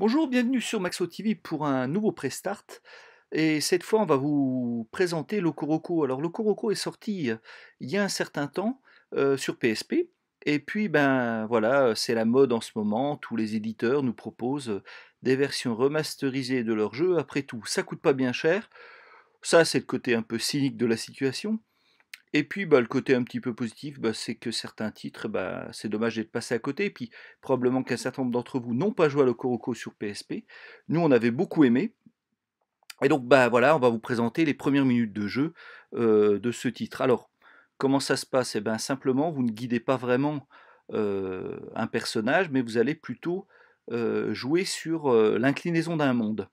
Bonjour, bienvenue sur Maxo TV pour un nouveau Prestart. Et cette fois, on va vous présenter Loco-Roco. Alors, Loco-Roco est sorti il y a un certain temps sur PSP. Et puis, ben voilà, c'est la mode en ce moment. Tous les éditeurs nous proposent des versions remasterisées de leurs jeux. Après tout, ça coûte pas bien cher. Ça, c'est le côté un peu cynique de la situation. Et puis, bah, le côté un petit peu positif, bah, c'est que certains titres, bah, c'est dommage d'être passé à côté. Et puis, probablement qu'un certain nombre d'entre vous n'ont pas joué à Loco-Roco sur PSP. Nous, on avait beaucoup aimé. Et donc, bah, voilà, on va vous présenter les premières minutes de jeu de ce titre. Alors, comment ça se passe? Eh ben, simplement, vous ne guidez pas vraiment un personnage, mais vous allez plutôt jouer sur l'inclinaison d'un monde.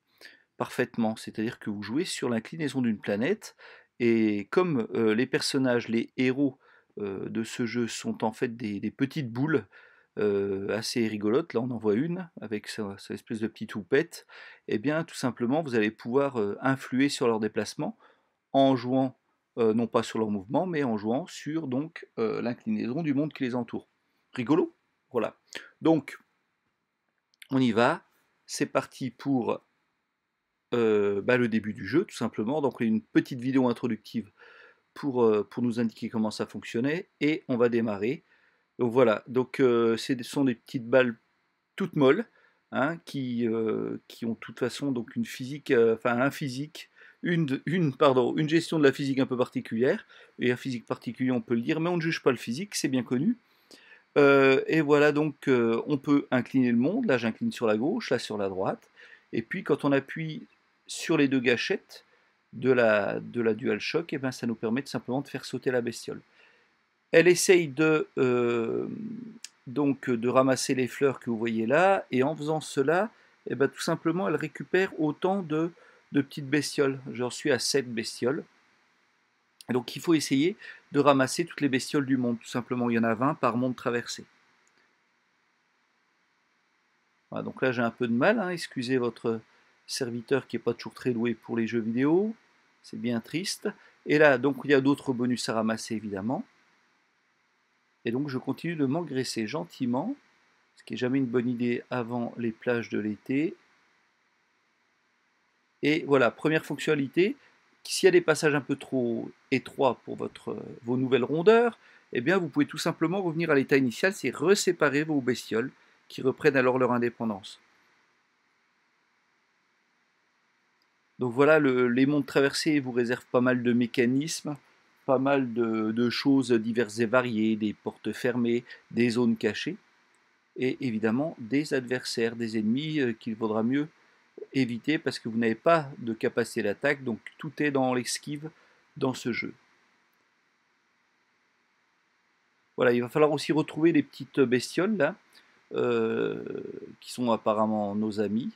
Parfaitement, c'est-à-dire que vous jouez sur l'inclinaison d'une planète, et comme les personnages, les héros de ce jeu sont en fait des petites boules assez rigolotes, là on en voit une avec sa espèce de petite houppette, et bien tout simplement vous allez pouvoir influer sur leur déplacement en jouant, non pas sur leur mouvement, mais en jouant sur donc l'inclinaison du monde qui les entoure. Rigolo? Voilà. Donc on y va, c'est parti pour bah, le début du jeu, tout simplement. Donc une petite vidéo introductive pour nous indiquer comment ça fonctionnait, et on va démarrer. Donc voilà, donc ce sont des petites balles toutes molles, hein, qui ont de toute façon donc une physique, enfin un physique, une gestion de la physique un peu particulière, et un physique particulier on peut le dire, mais on ne juge pas le physique, c'est bien connu. Et voilà, donc on peut incliner le monde. Là j'incline sur la gauche, là sur la droite, et puis quand on appuie sur les deux gâchettes de la DualShock, et ben ça nous permet tout simplement de faire sauter la bestiole. Elle essaye donc de ramasser les fleurs que vous voyez là, et en faisant cela, et ben tout simplement elle récupère autant de petites bestioles. J'en suis à 7 bestioles. Et donc il faut essayer de ramasser toutes les bestioles du monde, tout simplement. Il y en a 20 par monde traversé. Voilà, donc là j'ai un peu de mal, hein, excusez votre serviteur qui n'est pas toujours très doué pour les jeux vidéo, c'est bien triste. Et là, donc il y a d'autres bonus à ramasser évidemment. Et donc je continue de m'engraisser gentiment, ce qui n'est jamais une bonne idée avant les plages de l'été. Et voilà, première fonctionnalité, s'il y a des passages un peu trop étroits pour vos nouvelles rondeurs, eh bien vous pouvez tout simplement revenir à l'état initial, c'est reséparer vos bestioles qui reprennent alors leur indépendance. Donc voilà, les mondes traversés vous réservent pas mal de mécanismes, pas mal de choses diverses et variées, des portes fermées, des zones cachées, et évidemment des adversaires, des ennemis qu'il vaudra mieux éviter parce que vous n'avez pas de capacité d'attaque, donc tout est dans l'esquive dans ce jeu. Voilà, il va falloir aussi retrouver les petites bestioles là, euh, qui sont apparemment nos amis.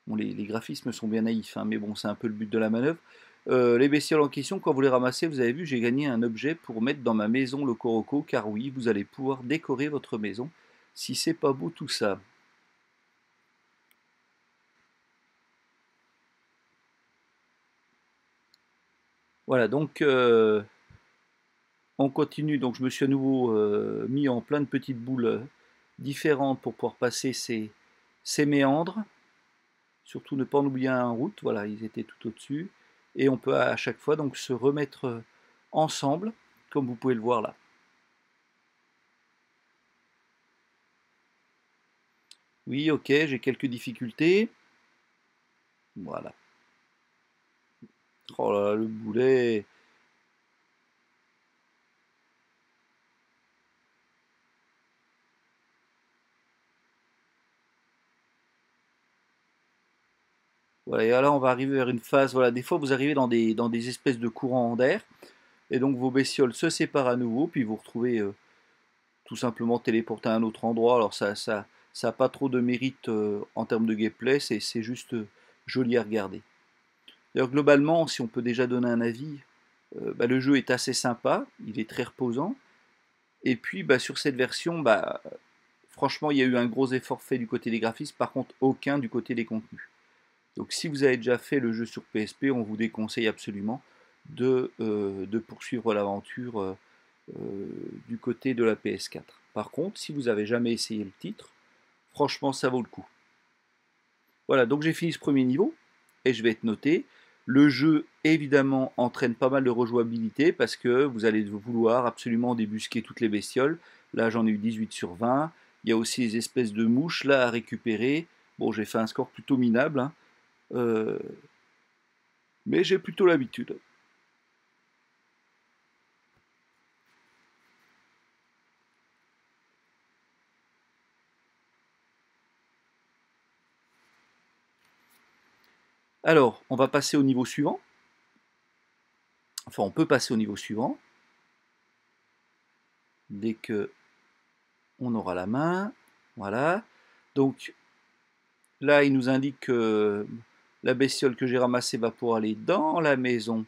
Bon, les graphismes sont bien naïfs, hein, mais bon, c'est un peu le but de la manœuvre. Les bestioles en question, quand vous les ramassez, vous avez vu, j'ai gagné un objet pour mettre dans ma maison le Coroco, car oui, vous allez pouvoir décorer votre maison, si c'est pas beau tout ça. Voilà, donc on continue, donc je me suis à nouveau mis en plein de petites boules différentes pour pouvoir passer ces méandres. Surtout ne pas en oublier un en route, voilà, ils étaient tout au-dessus. Et on peut à chaque fois donc se remettre ensemble, comme vous pouvez le voir là. Oui, ok, j'ai quelques difficultés. Voilà. Oh là là, le boulet. Voilà, et là on va arriver vers une phase, voilà, des fois vous arrivez dans des espèces de courants d'air, et donc vos bestioles se séparent à nouveau, puis vous retrouvez tout simplement téléporté à un autre endroit. Alors ça a pas trop de mérite en termes de gameplay, c'est juste joli à regarder. D'ailleurs globalement, si on peut déjà donner un avis, bah, le jeu est assez sympa, il est très reposant, et puis bah, sur cette version, bah, franchement il y a eu un gros effort fait du côté des graphismes, par contre aucun du côté des contenus. Donc si vous avez déjà fait le jeu sur PSP, on vous déconseille absolument de poursuivre l'aventure du côté de la PS4. Par contre, si vous avez jamais essayé le titre, franchement ça vaut le coup. Voilà, donc j'ai fini ce premier niveau et je vais être noté. Le jeu, évidemment, entraîne pas mal de rejouabilité parce que vous allez vouloir absolument débusquer toutes les bestioles. Là, j'en ai eu 18 sur 20. Il y a aussi les espèces de mouches là à récupérer. Bon, j'ai fait un score plutôt minable, hein. Euh, mais j'ai plutôt l'habitude. Alors, on va passer au niveau suivant. Enfin, on peut passer au niveau suivant dès que on aura la main. Voilà. Donc là, il nous indique que la bestiole que j'ai ramassée va pouvoir aller dans la maison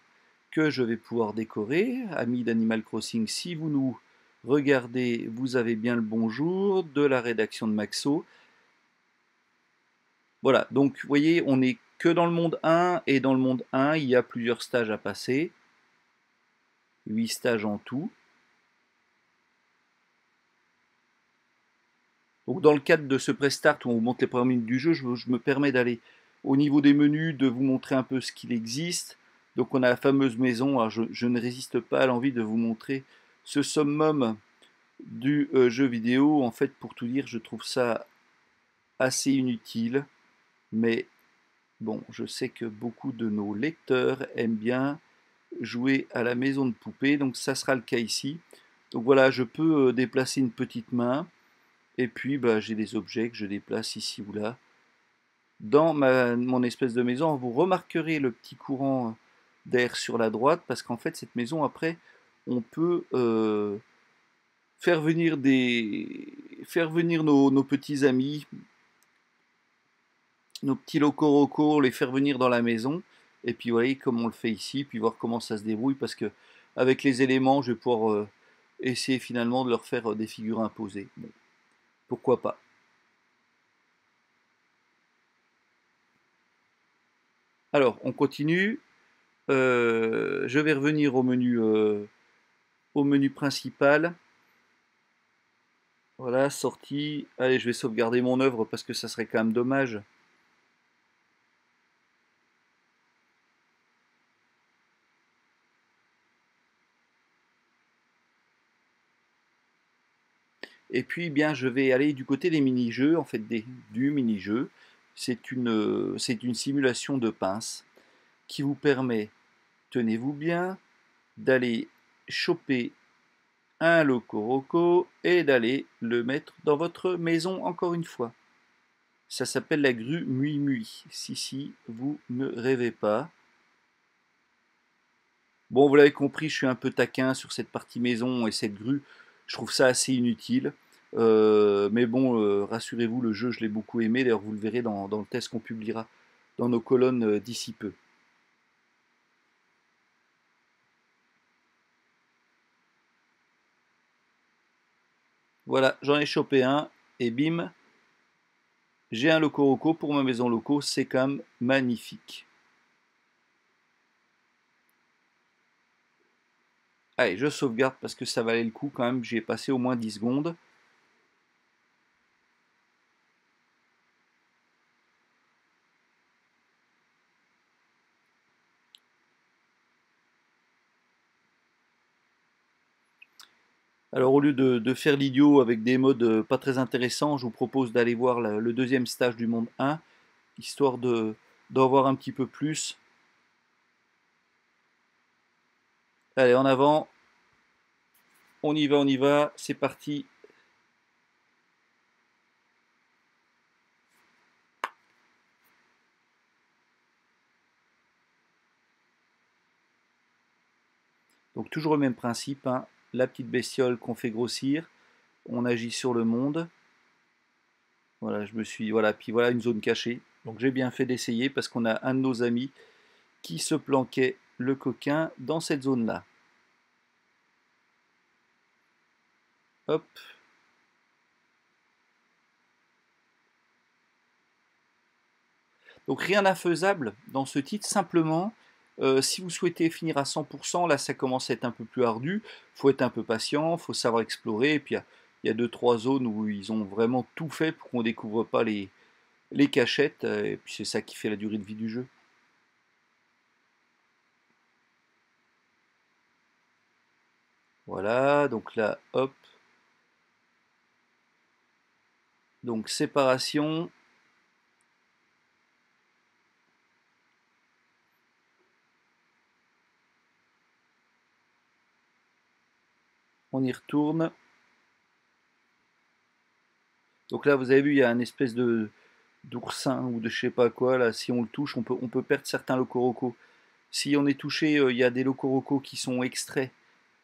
que je vais pouvoir décorer. Amis d'Animal Crossing, si vous nous regardez, vous avez bien le bonjour de la rédaction de Maxo. Voilà, donc vous voyez, on n'est que dans le monde 1, et dans le monde 1, il y a plusieurs stages à passer. 8 stages en tout. Donc dans le cadre de ce pré-start où on vous montre les premières minutes du jeu, je me permets d'aller au niveau des menus, de vous montrer un peu ce qu'il existe. Donc on a la fameuse maison. Alors je ne résiste pas à l'envie de vous montrer ce summum du jeu vidéo. En fait, pour tout dire, je trouve ça assez inutile. Mais bon, je sais que beaucoup de nos lecteurs aiment bien jouer à la maison de poupée. Donc ça sera le cas ici. Donc voilà, je peux déplacer une petite main. Et puis bah, j'ai des objets que je déplace ici ou là. Dans mon espèce de maison, vous remarquerez le petit courant d'air sur la droite, parce qu'en fait, cette maison, après, on peut faire venir nos petits amis, nos petits locaux, les faire venir dans la maison, et puis vous voyez comme on le fait ici, puis voir comment ça se débrouille, parce que avec les éléments, je vais pouvoir essayer finalement de leur faire des figures imposées. Bon, pourquoi pas. Alors, on continue. Je vais revenir au menu principal. Voilà, sortie. Allez, je vais sauvegarder mon œuvre parce que ça serait quand même dommage. Et puis, bien, je vais aller du côté des mini-jeux, en fait, du mini-jeu. C'est une simulation de pince qui vous permet, tenez-vous bien, d'aller choper un locoroco et d'aller le mettre dans votre maison encore une fois. Ça s'appelle la grue Mui-Mui. Si, vous ne rêvez pas. Bon, vous l'avez compris, je suis un peu taquin sur cette partie maison et cette grue. Je trouve ça assez inutile. Mais bon, rassurez-vous, le jeu, je l'ai beaucoup aimé. D'ailleurs, vous le verrez dans le test qu'on publiera dans nos colonnes d'ici peu. Voilà, j'en ai chopé un et bim, j'ai un locoroco pour ma maison loco. C'est quand même magnifique. Allez, je sauvegarde parce que ça valait le coup quand même. J'y ai passé au moins 10 secondes. Alors au lieu de faire l'idiot avec des modes pas très intéressants, je vous propose d'aller voir le deuxième stage du monde 1, histoire d'en voir un petit peu plus. Allez, en avant, on y va, c'est parti. Donc toujours le même principe, hein, la petite bestiole qu'on fait grossir, on agit sur le monde. Voilà, voilà, puis voilà une zone cachée. Donc j'ai bien fait d'essayer parce qu'on a un de nos amis qui se planquait le coquin dans cette zone-là. Hop. Donc rien d'infaisable dans ce titre, simplement, si vous souhaitez finir à 100%, là ça commence à être un peu plus ardu, il faut être un peu patient, il faut savoir explorer, et puis il y a 2-3 zones où ils ont vraiment tout fait pour qu'on ne découvre pas les cachettes, et puis c'est ça qui fait la durée de vie du jeu. Voilà, donc là, hop. Donc séparation. On y retourne. Donc là, vous avez vu, il y a un espèce de d'oursin ou de je sais pas quoi. Là, si on le touche, on peut perdre certains locoroco. Si on est touché, il y a des locoroco qui sont extraits,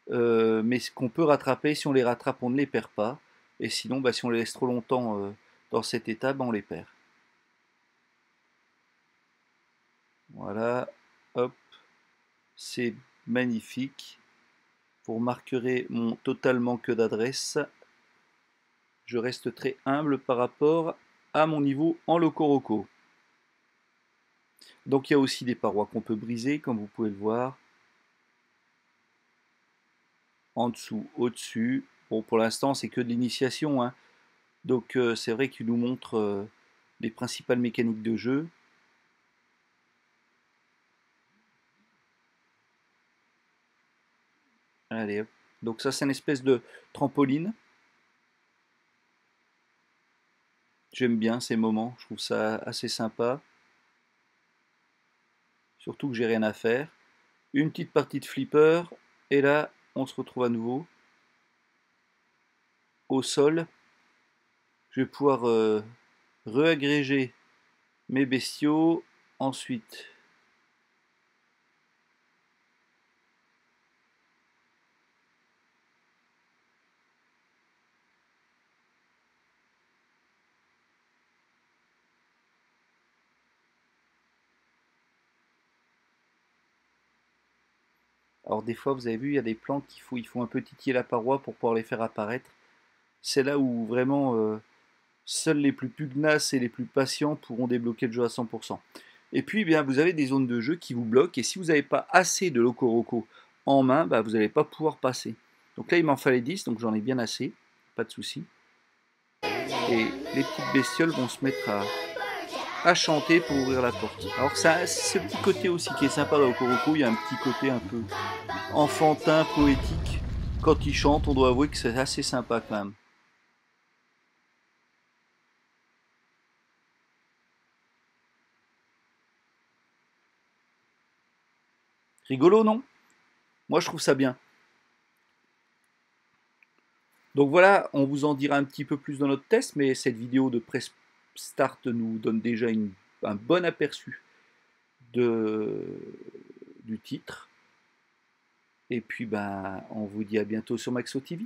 mais qu'on peut rattraper. Si on les rattrape, on ne les perd pas. Et sinon, bah, si on les laisse trop longtemps dans cet état, bah, on les perd. Voilà, hop, c'est magnifique. Vous remarquerez mon total manque d'adresse. Je reste très humble par rapport à mon niveau en locoroco. Donc il y a aussi des parois qu'on peut briser, comme vous pouvez le voir. En dessous, au-dessus. Bon, pour l'instant, c'est que de l'initiation, hein. Donc c'est vrai qu'il nous montre les principales mécaniques de jeu. Allez, hop. Donc ça, c'est une espèce de trampoline. J'aime bien ces moments, je trouve ça assez sympa. Surtout que j'ai rien à faire. Une petite partie de flipper, et là, on se retrouve à nouveau au sol. Je vais pouvoir réagréger mes bestiaux. Ensuite, alors des fois, vous avez vu, il y a des plantes il faut un peu titiller la paroi pour pouvoir les faire apparaître. C'est là où vraiment seuls les plus pugnaces et les plus patients pourront débloquer le jeu à 100%. Et puis, eh bien, vous avez des zones de jeu qui vous bloquent, et si vous n'avez pas assez de locoroco en main, bah, vous n'allez pas pouvoir passer. Donc là, il m'en fallait 10, donc j'en ai bien assez, pas de souci. Et les petites bestioles vont se mettre à chanter pour ouvrir la porte. Alors ça, c'est ce petit côté aussi qui est sympa dans Locoroco, il y a un petit côté un peu enfantin, poétique. Quand ils chantent, on doit avouer que c'est assez sympa quand même. Rigolo, non? Moi, je trouve ça bien. Donc voilà, on vous en dira un petit peu plus dans notre test, mais cette vidéo de Press Start nous donne déjà un bon aperçu de, du titre. Et puis, ben, on vous dit à bientôt sur Maxo TV.